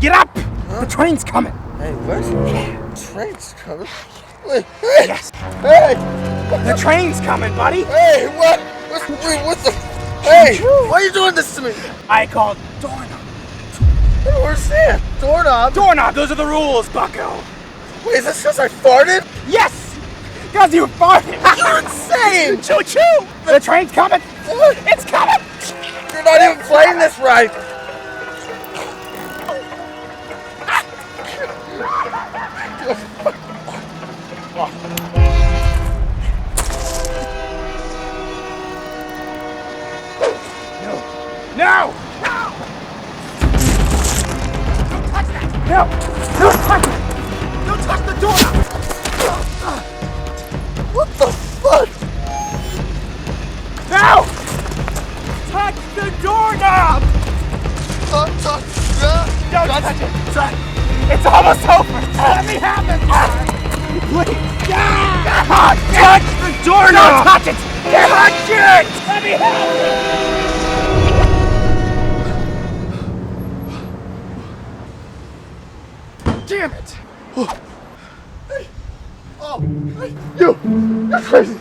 Get up! Huh? The train's coming. Hey, what? Train's coming? Wait, hey! Yes. Hey! The train's coming, buddy. Hey, what? Wait, what the? Hey! Why are you doing this to me? I called doorknob. I don't understand. Doorknob? Doorknob, those are the rules, bucko. Wait, is this because I farted? Yes! Because you farted. You're insane! Choo-choo! The train's coming. What? It's coming. You're not even playing this right. No! Don't touch that! No! Don't touch it! Don't touch the doorknob! What the fuck? No! Touch the doorknob! Don't touch it! It's almost over! Let me have it! Please! Touch the doorknob! Don't touch it! Touch it! Let me have it! Damn it! Hey! Oh! Hey! You're crazy!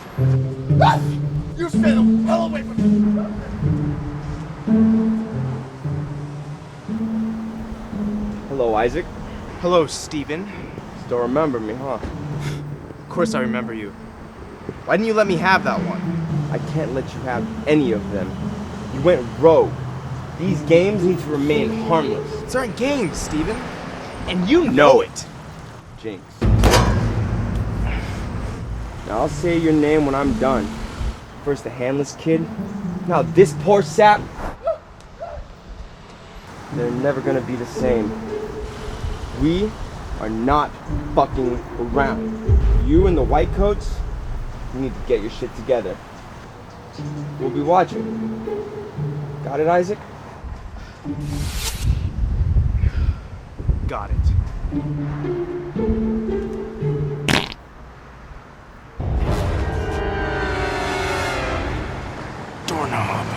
You stay the hell away from me! Hello, Isaac. Hello, Steven. Still remember me, huh? Of course I remember you. Why didn't you let me have that one? I can't let you have any of them. You went rogue. These games need to remain harmless. These aren't games, Steven. And you know it. Jinx. Now I'll say your name when I'm done. First the handless kid, now this poor sap. They're never gonna be the same. We are not fucking around. You and the white coats, you need to get your shit together. We'll be watching. Got it, Isaac? Got it. Doorknob.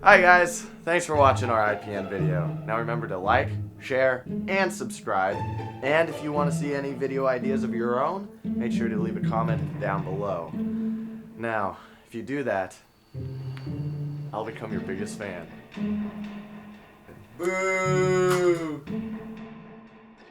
Hi guys, thanks for watching our IPN video. Now remember to like, share, and subscribe. And if you want to see any video ideas of your own, make sure to leave a comment down below. Now, if you do that, I'll become your biggest fan. Boo!